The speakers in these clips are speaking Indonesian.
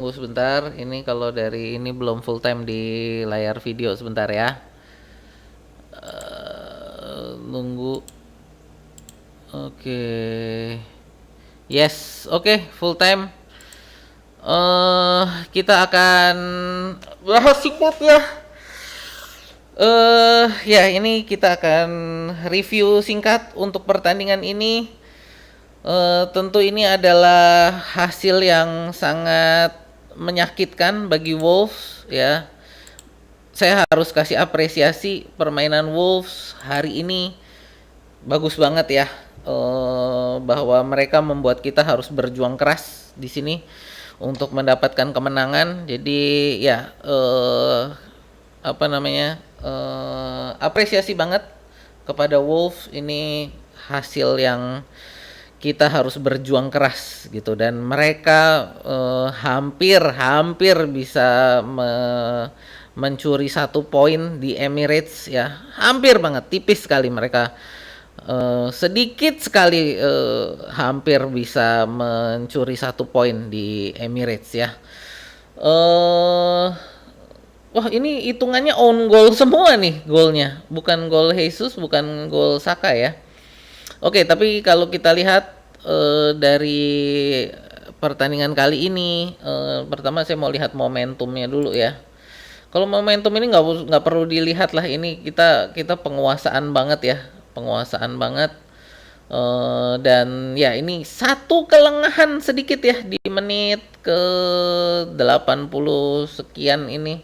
Tunggu sebentar, ini kalau dari ini belum full time di layar video sebentar ya. Nunggu. Oke. Yes, oke, full time. Kita akan bahas singkat ya. Ya ini kita akan review singkat untuk pertandingan ini. Tentu ini adalah hasil yang sangat menyakitkan bagi Wolves ya. Saya harus kasih apresiasi permainan Wolves hari ini bagus banget ya. Bahwa mereka membuat kita harus berjuang keras di sini untuk mendapatkan kemenangan. Jadi ya apa namanya? Apresiasi banget kepada Wolves, ini hasil yang kita harus berjuang keras gitu, dan mereka hampir bisa mencuri 1 poin di Emirates ya, hampir banget, tipis sekali mereka, sedikit sekali hampir bisa mencuri 1 poin di Emirates ya. Wah, ini hitungannya own goal semua nih golnya, bukan gol Jesus, bukan gol Saka ya. Oke, tapi kalau kita lihat dari pertandingan kali ini, pertama saya mau lihat momentumnya dulu ya. Kalau momentum ini nggak perlu dilihat lah, ini kita penguasaan banget ya, penguasaan banget. Dan ya ini satu kelengahan sedikit ya di menit ke 80 sekian ini.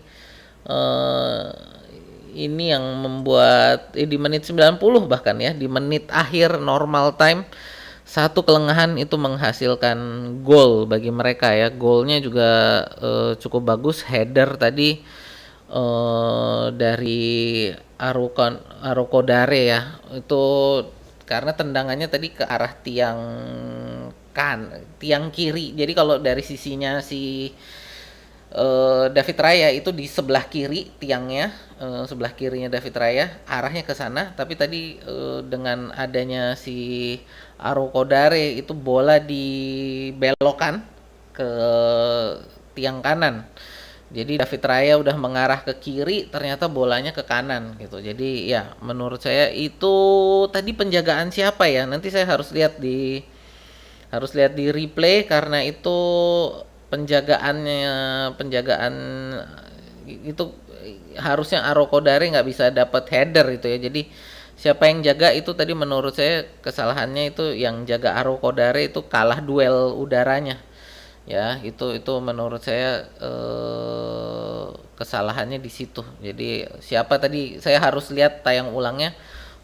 eh ini yang membuat di menit 90 bahkan ya, di menit akhir normal time, satu kelengahan itu menghasilkan gol bagi mereka ya. Golnya juga cukup bagus, header tadi dari Arokodare ya. Itu karena tendangannya tadi ke arah tiang kiri. Jadi kalau dari sisinya si David Raya itu di sebelah kiri tiangnya, sebelah kirinya David Raya, arahnya ke sana. Tapi tadi dengan adanya si Arokodare itu bola dibelokkan ke tiang kanan. Jadi David Raya udah mengarah ke kiri, ternyata bolanya ke kanan gitu. Jadi ya menurut saya itu tadi penjagaan siapa ya? Nanti saya harus lihat di replay, karena itu penjagaan itu harusnya Arokodare nggak bisa dapat header itu ya. Jadi siapa yang jaga itu tadi, menurut saya kesalahannya itu yang jaga Arokodare itu kalah duel udaranya ya. Itu menurut saya kesalahannya di situ. Jadi siapa tadi, saya harus lihat tayang ulangnya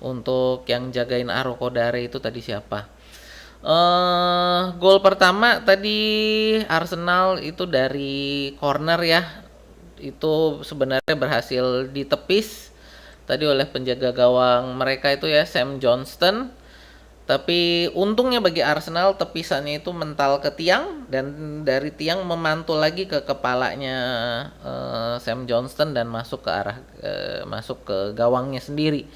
untuk yang jagain Arokodare itu tadi siapa. Gol pertama tadi Arsenal itu dari corner ya. Itu sebenarnya berhasil ditepis tadi oleh penjaga gawang mereka itu ya, Sam Johnston. Tapi untungnya bagi Arsenal, tepisannya itu mental ke tiang, dan dari tiang memantul lagi ke kepalanya Sam Johnston dan masuk ke gawangnya sendiri,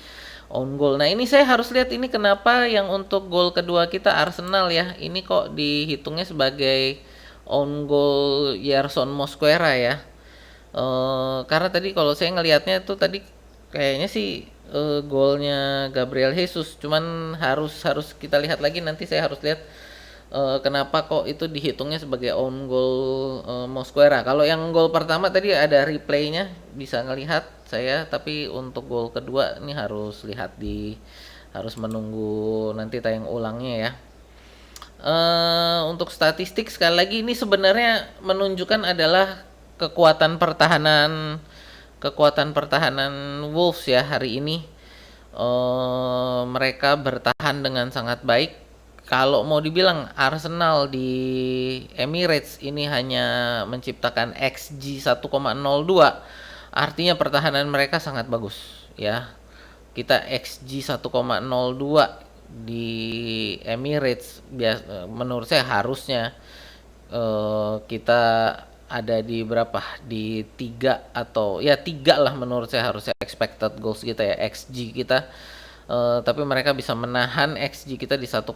own goal. Nah ini saya harus lihat ini kenapa yang untuk gol kedua kita Arsenal ya, ini kok dihitungnya sebagai own goal Yerson Mosquera ya. Karena tadi kalau saya ngelihatnya tuh tadi kayaknya sih golnya Gabriel Jesus, cuman harus kita lihat lagi, nanti saya harus lihat kenapa kok itu dihitungnya sebagai own goal Mosquera. Kalau yang gol pertama tadi ada replaynya, bisa ngelihat saya, tapi untuk gol kedua ini harus menunggu nanti tayang ulangnya ya. Untuk statistik sekali lagi ini sebenarnya menunjukkan adalah kekuatan pertahanan Wolves ya hari ini. Mereka bertahan dengan sangat baik. Kalau mau dibilang Arsenal di Emirates ini hanya menciptakan XG 1,02, artinya pertahanan mereka sangat bagus ya. Kita XG 1,02 di Emirates, menurut saya harusnya kita ada di berapa, di 3 atau ya 3 lah, menurut saya harusnya expected goals kita ya, XG kita. Tapi mereka bisa menahan XG kita di 1,02,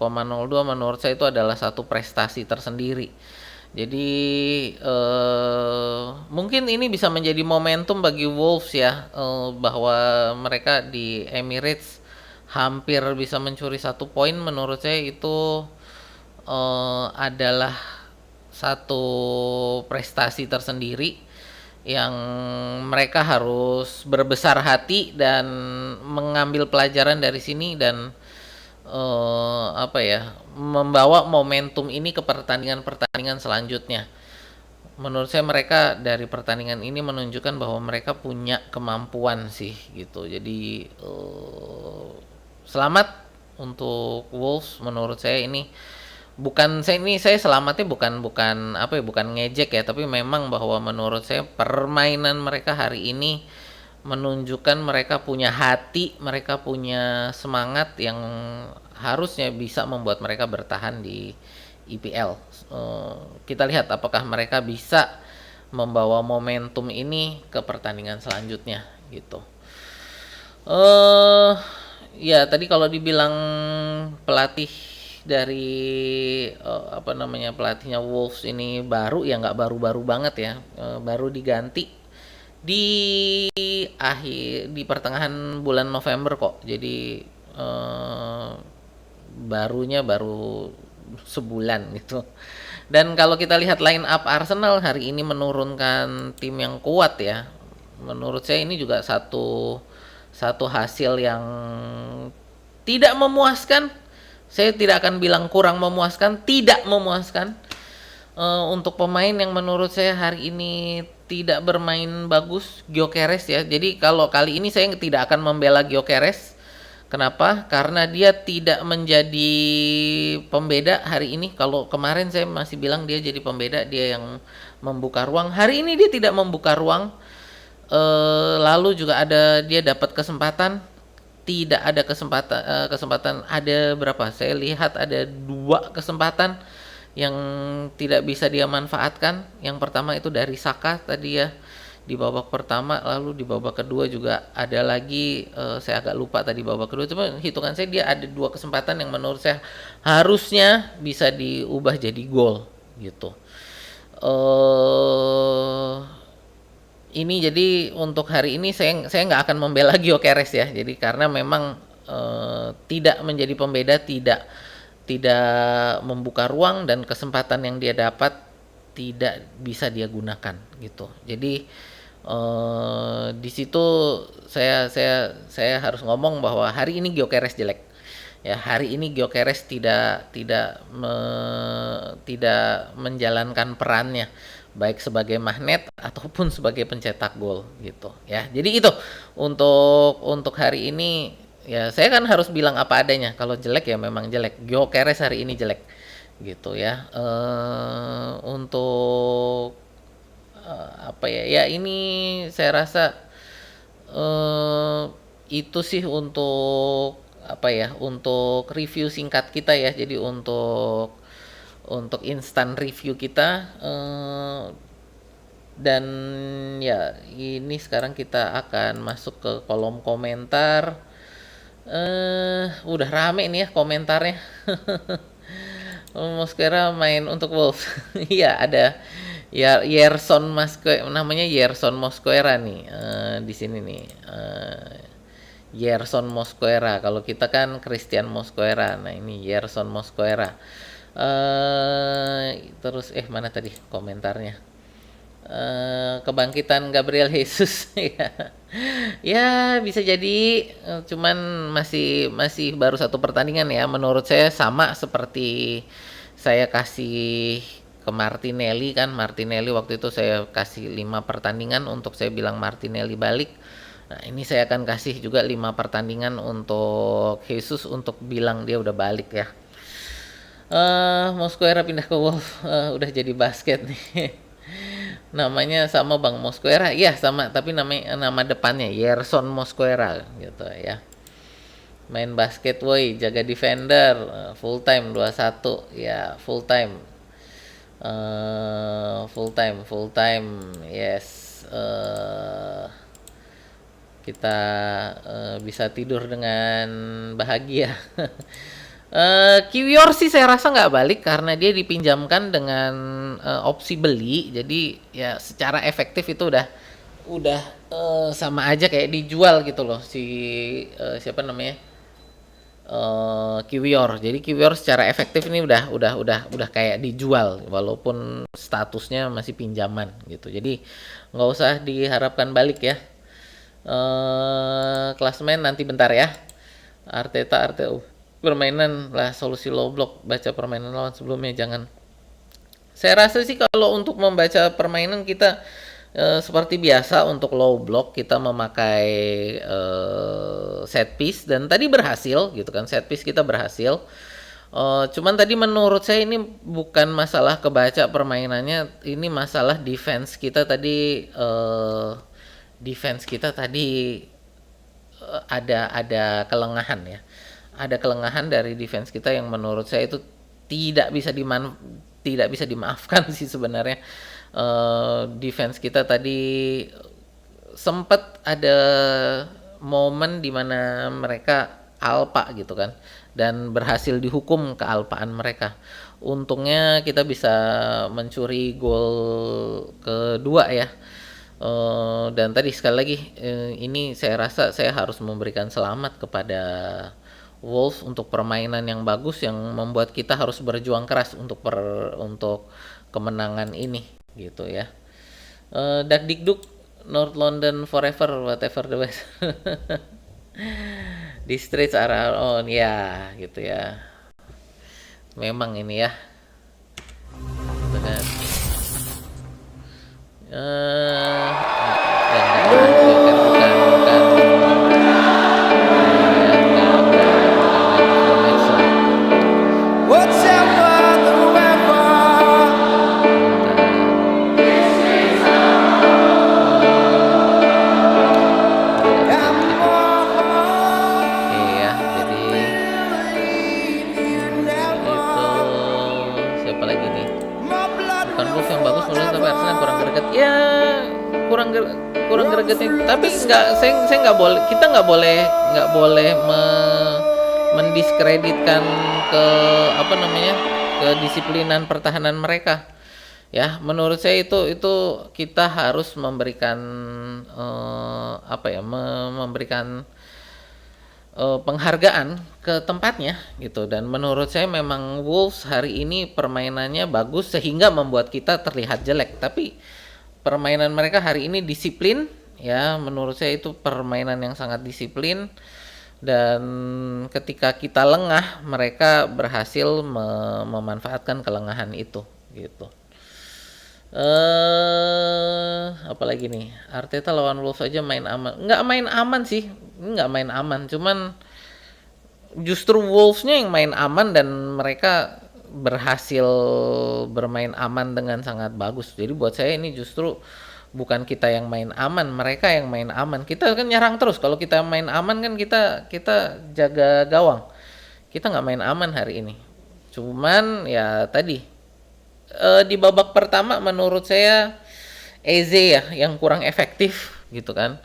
menurut saya itu adalah satu prestasi tersendiri Jadi mungkin ini bisa menjadi momentum bagi Wolves ya, bahwa mereka di Emirates hampir bisa mencuri 1 poin. Menurut saya itu adalah satu prestasi tersendiri yang mereka harus berbesar hati dan mengambil pelajaran dari sini dan apa ya, membawa momentum ini ke pertandingan-pertandingan selanjutnya. Menurut saya mereka dari pertandingan ini menunjukkan bahwa mereka punya kemampuan sih gitu. Jadi selamat untuk Wolves. Menurut saya ini bukan, saya selamatnya bukan bukan apa ya, bukan ngejek ya, tapi memang bahwa menurut saya permainan mereka hari ini menunjukkan mereka punya hati, mereka punya semangat yang harusnya bisa membuat mereka bertahan di IPL. Kita lihat apakah mereka bisa membawa momentum ini ke pertandingan selanjutnya gitu. Eh Ya tadi kalau dibilang pelatih dari apa namanya, pelatihnya Wolves ini baru, ya nggak baru-baru banget ya. Baru diganti di di pertengahan bulan November kok. Jadi barunya baru sebulan gitu. Dan kalau kita lihat line up Arsenal hari ini menurunkan tim yang kuat ya. Menurut saya ini juga satu satu hasil yang tidak memuaskan. Saya tidak akan bilang kurang memuaskan, tidak memuaskan. Untuk pemain yang menurut saya hari ini tidak bermain bagus, Gyökeres ya. Jadi kalau kali ini saya tidak akan membela Gyökeres. Kenapa? Karena dia tidak menjadi pembeda hari ini. Kalau kemarin saya masih bilang dia jadi pembeda, dia yang membuka ruang. Hari ini dia tidak membuka ruang. Lalu juga ada dia dapat kesempatan, tidak ada kesempatan ada berapa? Saya lihat ada 2 kesempatan yang tidak bisa dia manfaatkan. Yang pertama itu dari Saka tadi ya, di babak pertama, lalu di babak kedua juga ada lagi, saya agak lupa tadi babak kedua, cuma hitungan saya dia ada 2 kesempatan yang menurut saya harusnya bisa diubah jadi gol gitu. Ini jadi untuk hari ini saya nggak akan membela Gyökeres ya. Jadi karena memang tidak menjadi pembeda, tidak tidak membuka ruang dan kesempatan yang dia dapat tidak bisa dia gunakan gitu. Jadi di situ saya harus ngomong bahwa hari ini Gyökeres jelek. Ya, hari ini Gyökeres tidak menjalankan perannya baik sebagai magnet ataupun sebagai pencetak gol gitu ya. Jadi itu untuk hari ini ya, saya kan harus bilang apa adanya. Kalau jelek ya memang jelek. Gyökeres hari ini jelek gitu ya. Untuk apa ya? Ya ini saya rasa itu sih untuk apa ya? Untuk review singkat kita ya. Jadi untuk instant review kita, dan ya ini sekarang kita akan masuk ke kolom komentar. Udah rame nih ya komentarnya. Mosquera main untuk Wolves. Iya ada ya, Yerson Mosquera namanya, Yerson Mosquera nih, di sini nih. Yerson Mosquera. Kalau kita kan Christian Mosquera. Nah, ini Yerson Mosquera. Terus mana tadi komentarnya? Kebangkitan Gabriel Jesus ya. Ya bisa jadi, cuman masih masih baru 1 pertandingan ya. Menurut saya sama seperti saya kasih ke Martinelli kan. Martinelli waktu itu saya kasih 5 pertandingan untuk saya bilang Martinelli balik. Nah, ini saya akan kasih juga 5 pertandingan untuk Jesus untuk bilang dia udah balik ya. Mosquera pindah ke Wolf, udah jadi basket nih. Namanya sama Bang Mosquera, iya sama, tapi nama depannya Yerson Mosquera gitu ya. Main basket woi, jaga defender, full time 21 ya, full time. Full time, yes. Kita bisa tidur dengan bahagia. Kiwior sih saya rasa nggak balik karena dia dipinjamkan dengan opsi beli, jadi ya secara efektif itu udah sama aja kayak dijual gitu loh si siapa namanya Kiwior. Jadi Kiwior secara efektif ini udah kayak dijual walaupun statusnya masih pinjaman gitu. Jadi nggak usah diharapkan balik ya. Klasemen nanti bentar ya. Arteta permainan lah solusi low block, baca permainan lawan sebelumnya jangan. Saya rasa sih kalau untuk membaca permainan kita seperti biasa untuk low block kita memakai set piece dan tadi berhasil gitu kan, set piece kita berhasil. Cuman tadi menurut saya ini bukan masalah kebaca permainannya, ini masalah defense kita tadi ada kelengahan ya. Ada kelengahan dari defense kita yang menurut saya itu tidak bisa dimaafkan sih sebenarnya. Defense kita tadi sempat ada momen di mana mereka alpa gitu kan dan berhasil dihukum kealpaan mereka. Untungnya kita bisa mencuri gol kedua ya. Dan tadi sekali lagi ini saya rasa saya harus memberikan selamat kepada Wolves untuk permainan yang bagus yang membuat kita harus berjuang keras untuk kemenangan ini gitu ya. Dakdikduk North London forever whatever the best. Di streets are our own ya gitu ya. Memang ini ya. Dengan kurang gregetnya tapi saya nggak boleh mendiskreditkan kedisiplinan pertahanan mereka ya. Menurut saya itu kita harus memberikan memberikan penghargaan ke tempatnya gitu. Dan menurut saya memang Wolves hari ini permainannya bagus sehingga membuat kita terlihat jelek, tapi permainan mereka hari ini disiplin ya. Menurut saya itu permainan yang sangat disiplin dan ketika kita lengah mereka berhasil memanfaatkan kelengahan itu gitu. Apalagi nih, Arteta lawan Wolves aja main aman. Nggak main aman sih, nggak main aman, cuman justru Wolves-nya yang main aman dan mereka berhasil bermain aman dengan sangat bagus. Jadi buat saya ini justru bukan kita yang main aman, mereka yang main aman. Kita kan nyerang terus. Kalau kita main aman kan kita jaga gawang. Kita nggak main aman hari ini. Cuman ya tadi di babak pertama menurut saya Eze ya yang kurang efektif gitu kan.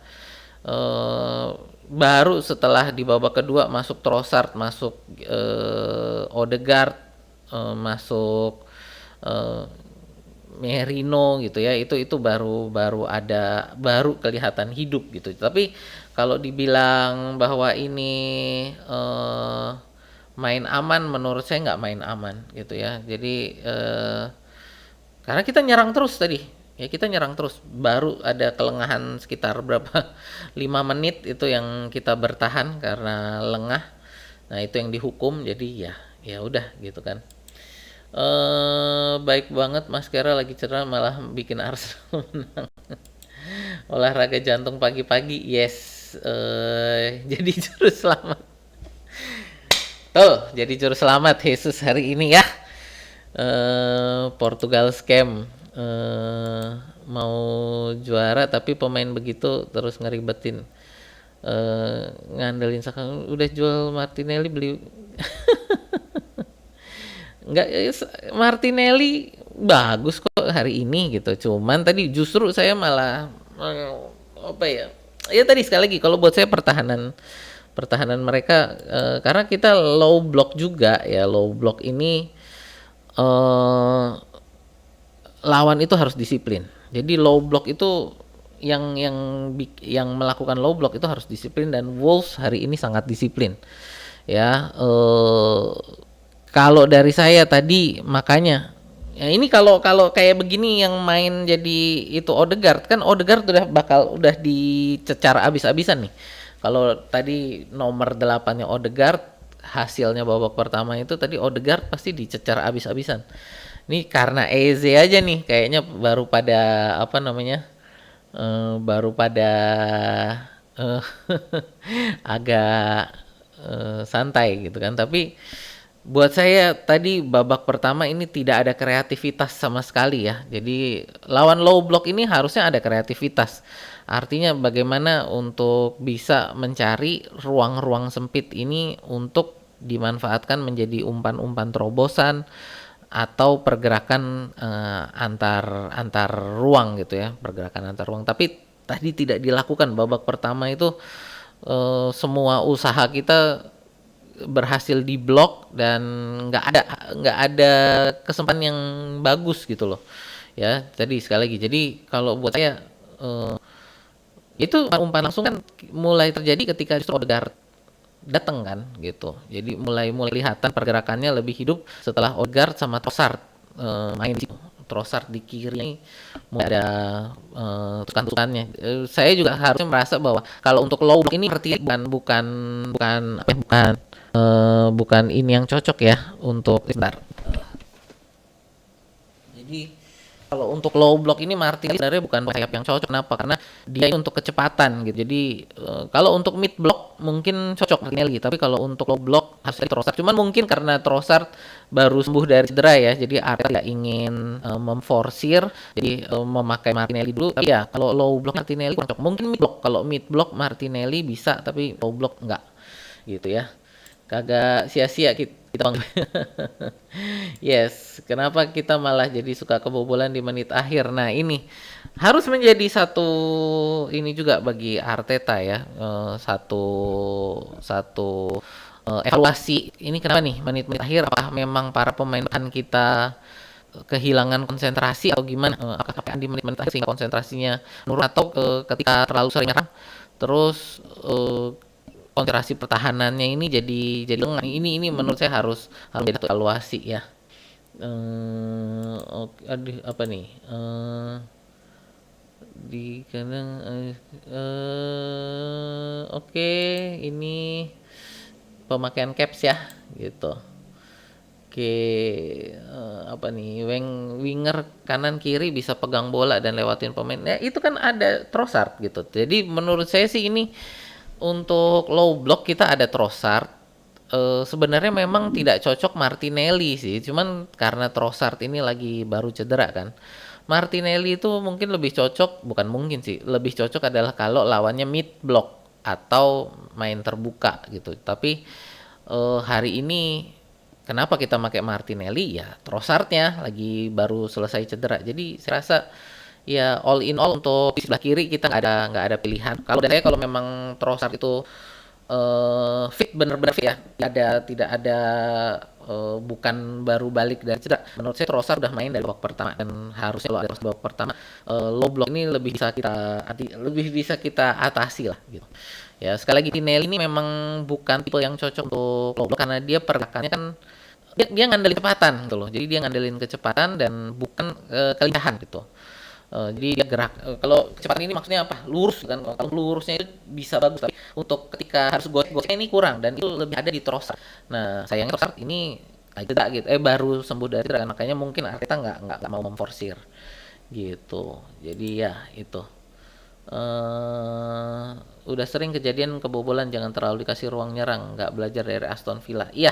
Baru setelah di babak kedua masuk Trossard, masuk Odegaard, masuk Merino gitu ya, itu baru kelihatan hidup gitu. Tapi kalau dibilang bahwa ini main aman, menurut saya nggak main aman gitu ya. Jadi karena kita nyerang terus tadi ya, kita nyerang terus, baru ada kelengahan sekitar berapa 5 menit itu yang kita bertahan karena lengah. Nah itu yang dihukum, jadi ya udah gitu kan. Baik banget Mas Kera lagi cerah malah bikin Arsenal menang. Olahraga jantung pagi-pagi, yes. Jadi juru selamat. Jadi juru selamat Jesus hari ini ya. Portugal scam. Mau juara tapi pemain begitu terus ngeribetin. Ngandelin Saka, udah jual Martinelli beli. Enggak, Martinelli bagus kok hari ini gitu. Cuman tadi justru saya malah ya tadi sekali lagi kalau buat saya pertahanan pertahanan mereka, karena kita low block juga ya. Low block ini eh lawan itu harus disiplin. Jadi low block itu yang melakukan low block itu harus disiplin, dan Wolves hari ini sangat disiplin. Ya, kalau dari saya tadi makanya ya ini, kalau kalau kayak begini yang main jadi itu Odegaard, kan Odegaard udah dicecar abis-abisan nih. Kalau tadi nomor 8-nya Odegaard, hasilnya babak pertama itu tadi Odegaard pasti dicecar abis-abisan. Ini karena Eze aja nih kayaknya baru pada apa namanya? Baru pada eh, agak santai gitu kan. Tapi buat saya tadi babak pertama ini tidak ada kreativitas sama sekali ya. Jadi lawan low block ini harusnya ada kreativitas. Artinya bagaimana untuk bisa mencari ruang-ruang sempit ini untuk dimanfaatkan menjadi umpan-umpan terobosan atau pergerakan antar antar ruang gitu ya, pergerakan antar ruang. Tapi tadi tidak dilakukan babak pertama itu. Semua usaha kita berhasil diblok, dan nggak ada kesempatan yang bagus gitu loh ya. Jadi sekali lagi, jadi kalau buat saya itu umpan langsung kan mulai terjadi ketika justru Odegaard datang kan gitu. Jadi mulai kelihatan pergerakannya lebih hidup setelah Odegaard sama Trossard main di situ. Trossard di kiri ini mulai ada tukan-tukannya. Saya juga harusnya merasa bahwa kalau untuk low block ini artinya bukan bukan apa ya, bukan ini yang cocok ya untuk sebentar. Jadi kalau untuk low block ini Martinelli sebenarnya bukan sayap yang cocok. Kenapa? Karena dia untuk kecepatan gitu. Jadi kalau untuk mid block mungkin cocok Martinelli, tapi kalau untuk low block harus Trossard. Cuman mungkin karena Trossard baru sembuh dari cedera ya, jadi Arteta tidak ingin memforsir, jadi memakai Martinelli dulu. Tapi ya kalau low block Martinelli kurang cocok. Mungkin mid block, kalau mid block Martinelli bisa, tapi low block enggak gitu ya. Kagak sia-sia kita yes, kenapa kita malah jadi suka kebobolan di menit akhir? Nah, ini harus menjadi satu ini juga bagi Arteta ya, satu satu evaluasi. Ini kenapa nih menit-menit akhir? Apakah memang para pemain kita kehilangan konsentrasi atau gimana? Apakah di menit-menit akhir sehingga konsentrasinya menurun, atau ketika terlalu sering nyerang terus konsentrasi pertahanannya ini jadi lengah. Ini menurut saya harus jadi satu evaluasi ya. Aduh apa nih? Di kadang oke, ini pemakaian caps ya gitu. Oke, apa nih? Winger kanan kiri bisa pegang bola dan lewatin pemain. Ya itu kan ada Trossard gitu. Jadi menurut saya sih ini untuk low block kita ada Trossard. Sebenarnya memang tidak cocok Martinelli sih, cuman karena Trossard ini lagi baru cedera kan. Martinelli itu mungkin lebih cocok, bukan mungkin sih, lebih cocok adalah kalau lawannya mid block atau main terbuka gitu. Tapi hari ini kenapa kita pakai Martinelli ya, Trossardnya lagi baru selesai cedera. Jadi saya rasa ya all in all untuk di sebelah kiri kita nggak ada pilihan. Kalau dari saya, kalau memang Trossard itu fit, bener-bener fit ya, tidak ada bukan baru balik dari cedera. Menurut saya Trossard udah main dari babak pertama, dan harusnya kalau ada babak pertama low block ini lebih bisa kita atasi lah gitu. Ya sekali lagi Tinelli ini memang bukan tipe yang cocok untuk low block, karena dia pergerakannya kan dia ngandelin kecepatan gitu loh. Jadi dia ngandelin kecepatan dan bukan kelincahan gitu. Jadi dia gerak, kalau kecepatan ini maksudnya apa? Lurus kan. Kalau lurusnya itu bisa bagus, tapi untuk ketika harus gosek ini kurang, dan itu lebih ada di Trossard. Nah, sayangnya Trossard ini cedera gitu. Baru sembuh dari cedera, makanya mungkin Arteta nggak mau memforsir gitu. Jadi ya itu. Udah sering kejadian kebobolan, jangan terlalu dikasih ruang nyerang, nggak belajar dari Aston Villa. Iya,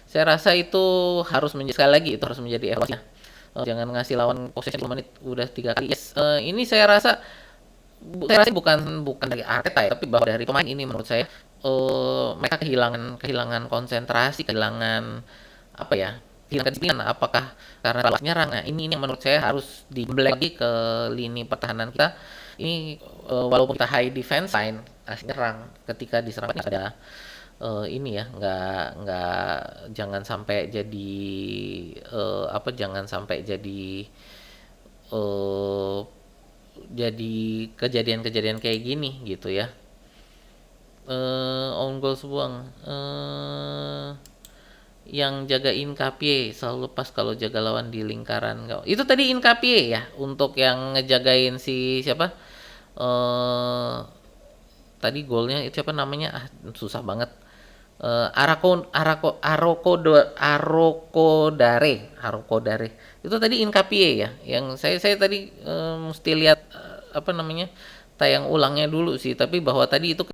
saya rasa itu harus sekali lagi itu harus menjadi evaluasi. Jangan ngasih lawan posisi 10 menit udah 3 kali. Yes, ini saya rasa bukan dari Arteta ya, tapi bahwa dari pemain ini menurut saya mereka kehilangan konsentrasi, kehilangan apa ya? Kehilangan kedisiplinan. Apakah karena salah nyerang? Nah, ini yang menurut saya harus di lagi ke lini pertahanan kita. Ini walaupun kita high defense line, nyerang. Ketika diserang ada ini ya, nggak jangan sampai jadi jangan sampai eh, jadi kejadian-kejadian kayak gini gitu ya. Own goal buang. Yang jaga Inkapie selalu lepas kalau jaga lawan di lingkaran kau. Itu tadi Inkapie ya untuk yang ngejagain si siapa? Eh tadi golnya itu siapa namanya? Ah, susah banget. Arokodare. Itu tadi Inkapie ya. Yang saya tadi mesti lihat apa namanya? Tayang ulangnya dulu sih, tapi bahwa tadi itu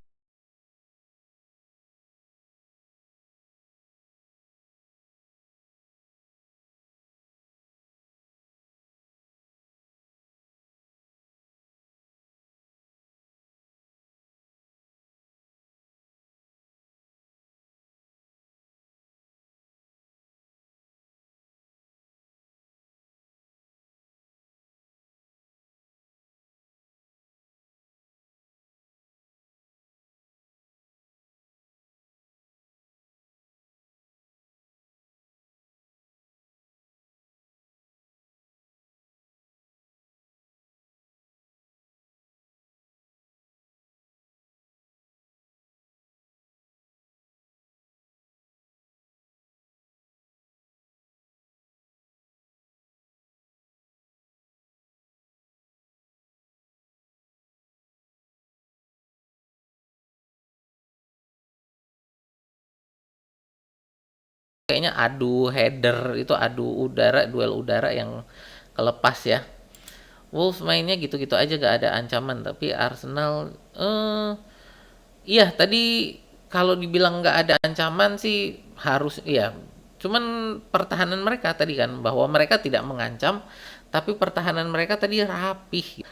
kayaknya adu header itu adu udara, duel udara yang kelepas ya. Wolves mainnya gitu-gitu aja gak ada ancaman, tapi Arsenal iya tadi kalau dibilang nggak ada ancaman sih harus iya. Cuman pertahanan mereka tadi kan bahwa mereka tidak mengancam, tapi pertahanan mereka tadi rapih.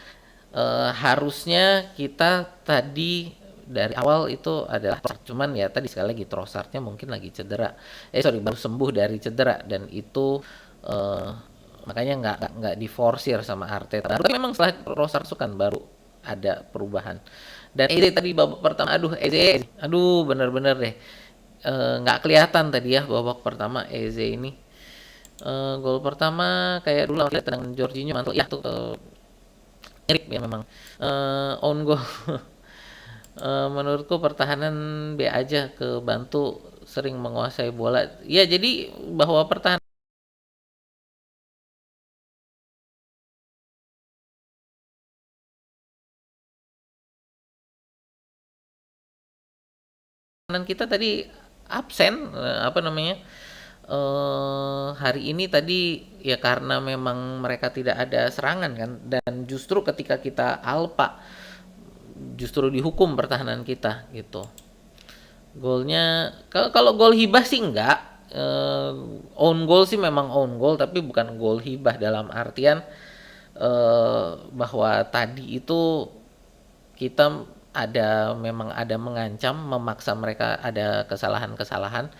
Harusnya kita tadi dari awal itu adalah cuman ya tadi sekali lagi Trossardnya mungkin lagi cedera. Sorry baru sembuh dari cedera dan itu eh, makanya nggak diforsir sama Arteta. Tapi memang setelah Trossard kan baru ada perubahan. Dan Eze tadi babak pertama, aduh Eze, aduh bener-bener deh nggak kelihatan tadi ya babak pertama Eze ini. Gol pertama kayak dulu lihat dengan Jorginho mantul ya tuh mirip ya memang own goal. Menurutku pertahanan B aja kebantu sering menguasai bola. Ya jadi bahwa pertahanan kita tadi absen apa namanya hari ini tadi ya karena memang mereka tidak ada serangan kan dan justru ketika kita alpa justru dihukum pertahanan kita gitu. Golnya kalau gol hibah sih enggak. Own goal sih memang own goal tapi bukan gol hibah dalam artian bahwa tadi itu kita memang ada mengancam memaksa mereka ada kesalahan-kesalahan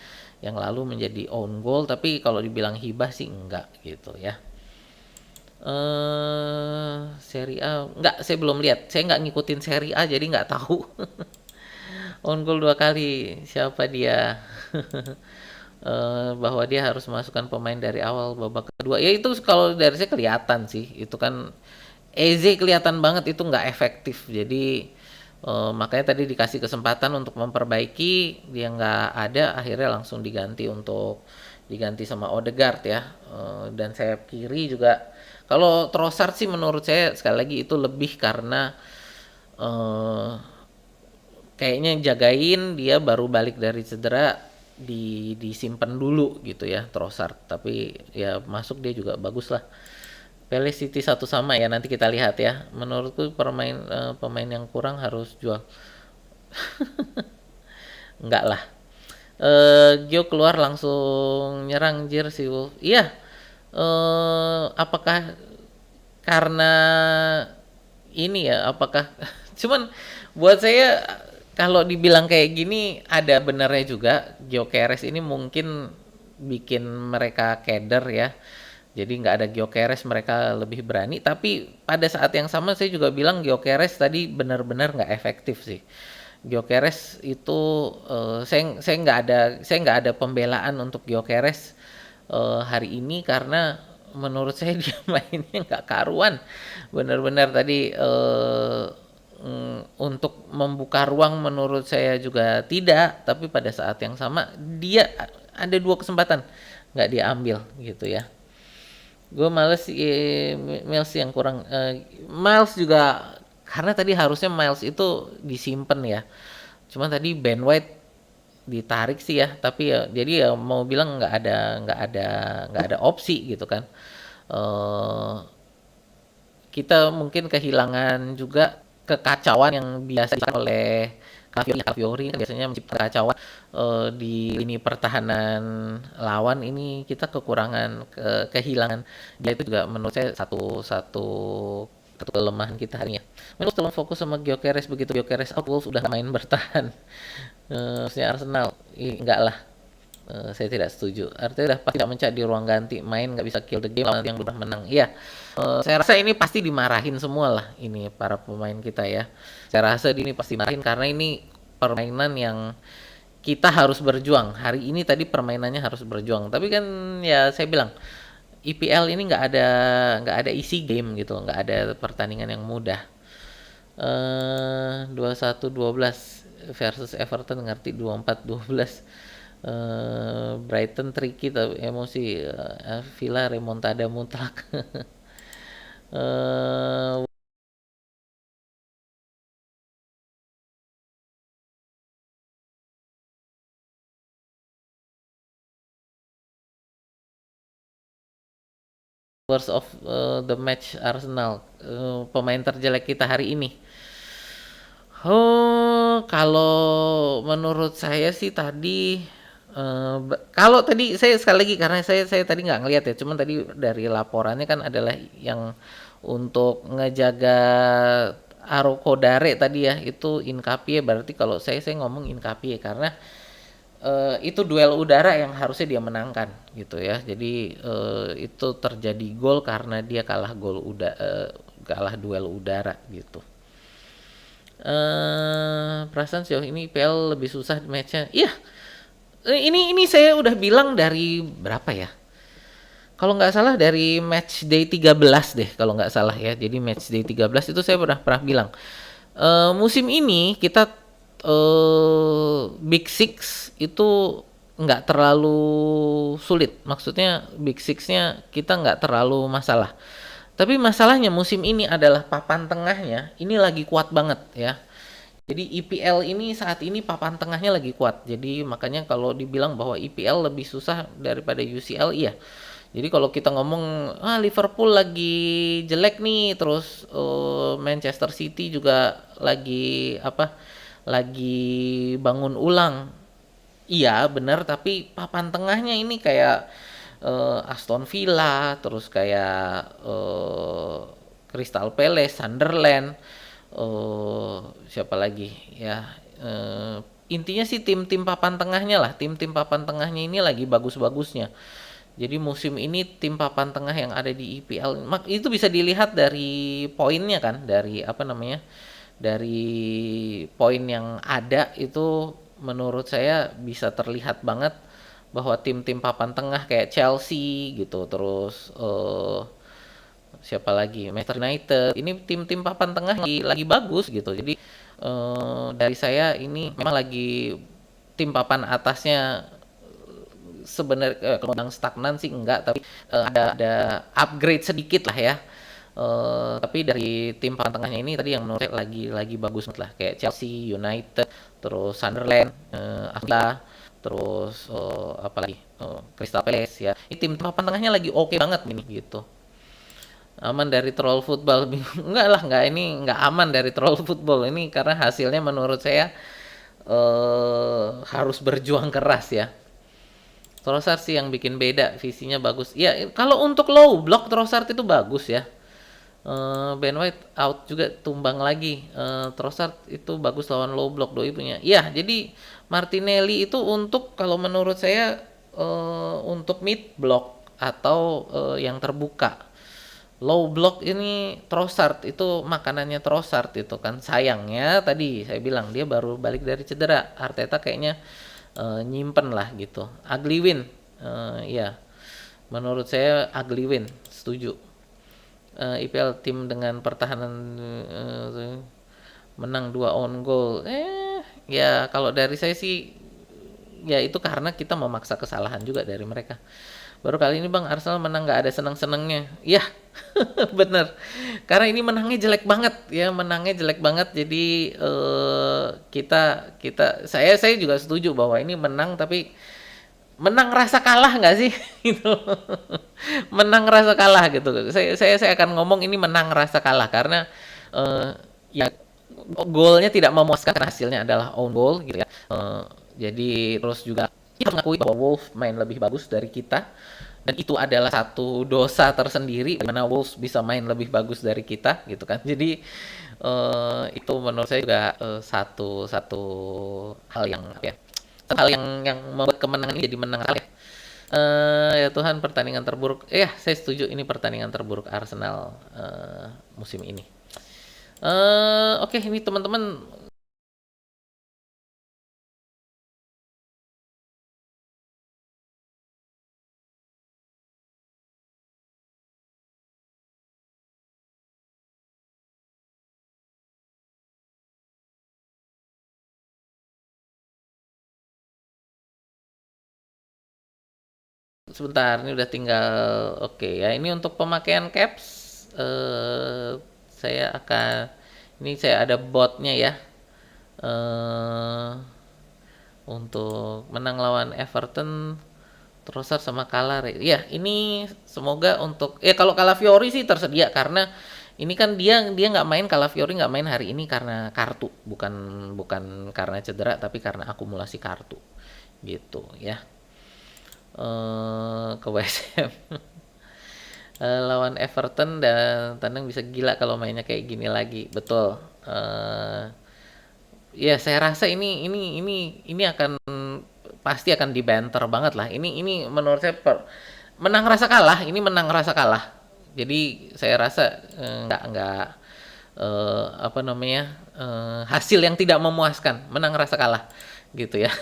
yang lalu menjadi own goal tapi kalau dibilang hibah sih enggak gitu ya. Seri A enggak saya belum lihat saya nggak ngikutin seri A jadi nggak tahu. Own goal 2 kali siapa dia. Bahwa dia harus masukkan pemain dari awal babak kedua ya itu kalau dari saya kelihatan sih itu kan Eze kelihatan banget itu nggak efektif jadi makanya tadi dikasih kesempatan untuk memperbaiki dia nggak ada akhirnya langsung diganti sama Odegaard ya. Dan sayap kiri juga kalau Trossard sih menurut saya sekali lagi itu lebih karena eh, kayaknya jagain dia baru balik dari cedera disimpan dulu gitu ya Trossard tapi ya masuk dia juga bagus lah. City 1-1 ya nanti kita lihat ya menurutku pemain yang kurang harus jual enggak lah. Gio keluar langsung nyerang Jersey Wolf iya. Apakah karena ini ya apakah cuman buat saya kalau dibilang kayak gini ada benernya juga Gyökeres ini mungkin bikin mereka keder ya jadi nggak ada Gyökeres mereka lebih berani tapi pada saat yang sama saya juga bilang Gyökeres tadi benar-benar nggak efektif sih Gyökeres itu saya nggak ada pembelaan untuk Gyökeres hari ini karena menurut saya dia mainnya nggak karuan. Benar-benar tadi untuk membuka ruang menurut saya juga tidak, tapi pada saat yang sama dia ada dua kesempatan nggak diambil gitu ya. Gue males Miles yang kurang Miles juga karena tadi harusnya Miles itu disimpan ya. Cuma tadi Ben White ditarik sih ya, tapi ya jadi ya mau bilang nggak ada opsi gitu kan. Eh kita mungkin kehilangan juga kekacauan yang biasa dilakukan oleh Calafiori kan biasanya menciptakan kekacauan di lini pertahanan lawan. Ini kita kekurangan kehilangan dia, itu juga menurut saya satu satu kelemahan kita hari ini ya. Memang terlalu fokus sama Gyökeres, begitu Gyökeres out Wolves udah main bertahan. Maksudnya Arsenal enggak lah. Saya tidak setuju. Artinya udah pasti tidak mencari di ruang ganti, main nggak bisa kill the game lawan yang udah menang. Iya, saya rasa ini pasti dimarahin semua lah ini para pemain kita ya. Saya rasa ini pasti marahin karena ini permainan yang kita harus berjuang. Hari ini tadi permainannya harus berjuang. Tapi kan ya saya bilang IPL ini nggak ada easy game gitu, nggak ada pertandingan yang mudah. 21-12 versus Everton ngerti 24-12. Brighton tricky tapi emosi, Villa remontada mutlak. eh Worst of the match Arsenal, pemain terjelek kita hari ini. Oh, kalau menurut saya sih tadi kalau tadi saya sekali lagi karena saya tadi nggak ngelihat ya, cuman tadi dari laporannya kan adalah yang untuk ngejaga Arokodare tadi ya itu Incapie, berarti kalau saya ngomong Incapie karena itu duel udara yang harusnya dia menangkan gitu ya. Jadi itu terjadi gol karena dia kalah duel udara gitu. Perasaan sejauh ini IPL lebih susah matchnya. Iya, ini saya udah bilang dari berapa ya? Kalau nggak salah dari match day 13 deh, kalau nggak salah ya. Jadi match day 13 itu saya pernah bilang. Musim ini kita Big Six itu nggak terlalu sulit. Maksudnya Big Six-nya kita nggak terlalu masalah. Tapi masalahnya musim ini adalah papan tengahnya ini lagi kuat banget ya. Jadi IPL ini saat ini papan tengahnya lagi kuat. Jadi makanya kalau dibilang bahwa IPL lebih susah daripada UCL, iya. Jadi kalau kita ngomong Liverpool lagi jelek nih, terus Manchester City juga lagi apa? Lagi bangun ulang. Iya, benar, tapi papan tengahnya ini kayak Aston Villa, terus kayak Crystal Palace, Sunderland, siapa lagi ya, intinya sih tim-tim papan tengahnya lah, tim-tim papan tengahnya ini lagi bagus-bagusnya. Jadi musim ini tim papan tengah yang ada di IPL itu bisa dilihat dari poinnya kan, dari apa namanya, dari poin yang ada itu menurut saya bisa terlihat banget bahwa tim-tim papan tengah kayak Chelsea gitu, terus siapa lagi, Manchester United, ini tim-tim papan tengah lagi bagus gitu. Jadi dari saya ini memang lagi tim papan atasnya sebenarnya kalau bilang stagnan sih enggak, tapi ada upgrade sedikit lah ya. Tapi dari tim papan tengahnya ini tadi yang menurut saya lagi bagus lah, kayak Chelsea, United, terus Sunderland, Aston, terus apalagi Crystal Palace ya. Ini tim papan tengahnya lagi oke banget ini gitu. Aman dari troll football. Enggak lah, enggak, ini enggak aman dari troll football ini karena hasilnya menurut saya harus berjuang keras ya. Trossard sih yang bikin beda, visinya bagus. Ya kalau untuk low block Trossard itu bagus ya. Ben White out juga tumbang lagi. Trossard itu bagus lawan low block, doi punya. Iya, jadi Martinelli itu untuk kalau menurut saya untuk mid block atau yang terbuka. Low block ini Trossard itu makanannya Trossard itu kan, sayangnya tadi saya bilang dia baru balik dari cedera. Arteta kayaknya nyimpen lah gitu. Ugly win, ya menurut saya ugly win, setuju. IPL tim dengan pertahanan menang 2 own goal. Ya kalau dari saya sih ya itu karena kita memaksa kesalahan juga dari mereka. Baru kali ini Bang Arsenal menang nggak ada seneng-senengnya. Iya, bener. Karena ini menangnya jelek banget ya, menangnya jelek banget. Jadi kita kita saya juga setuju bahwa ini menang, tapi menang rasa kalah nggak sih gitu. Menang rasa kalah gitu. Saya akan ngomong ini menang rasa kalah karena ya golnya tidak memuaskan karena hasilnya adalah own goal gitu ya. Jadi terus juga kita mengakui bahwa Wolves main lebih bagus dari kita, dan itu adalah satu dosa tersendiri di mana Wolves bisa main lebih bagus dari kita gitu kan. Jadi itu menurut saya juga satu satu hal yang apa ya, hal yang membuat kemenangan ini jadi menang ya. Ya Tuhan, pertandingan terburuk. Saya setuju, ini pertandingan terburuk Arsenal musim ini. Oke, ini teman-teman sebentar, ini udah tinggal. Oke ya, ini untuk pemakaian caps saya akan, ini saya ada botnya ya, eh untuk menang lawan Everton, Trossard sama Kalar. Ya, ini semoga untuk kalau Calafiori sih tersedia karena ini kan dia dia nggak main, Calafiori nggak main hari ini karena kartu, bukan bukan karena cedera tapi karena akumulasi kartu gitu ya. Ke West Ham. Lawan Everton dan tandang bisa gila kalau mainnya kayak gini lagi. Betul. Ya saya rasa ini akan pasti akan dibanter banget lah. Ini menurut saya menang rasa kalah. Ini menang rasa kalah. Jadi saya rasa nggak apa namanya, hasil yang tidak memuaskan, menang rasa kalah gitu ya.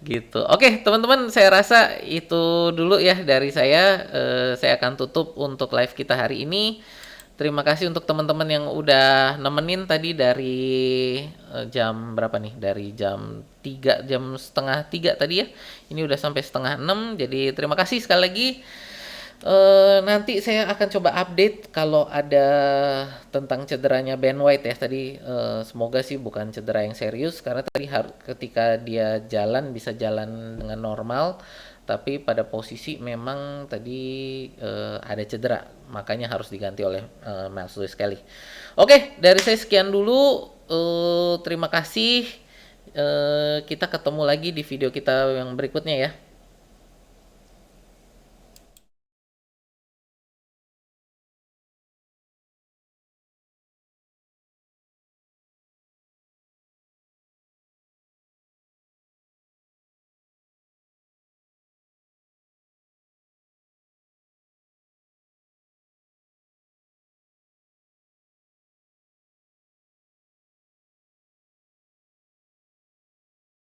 Gitu. Oke, teman-teman, saya rasa itu dulu ya dari saya. Saya akan tutup untuk live kita hari ini. Terima kasih untuk teman-teman yang udah nemenin tadi dari jam berapa nih? Dari jam 3, jam setengah 3 tadi ya. Ini udah sampai setengah 6. Jadi terima kasih sekali lagi. Nanti saya akan coba update kalau ada tentang cederanya Ben White ya tadi. Semoga sih bukan cedera yang serius karena tadi ketika dia jalan bisa jalan dengan normal, tapi pada posisi memang tadi ada cedera, makanya harus diganti oleh Miles Lewis Kelly. Oke, dari saya sekian dulu. Terima kasih. Kita ketemu lagi di video kita yang berikutnya ya.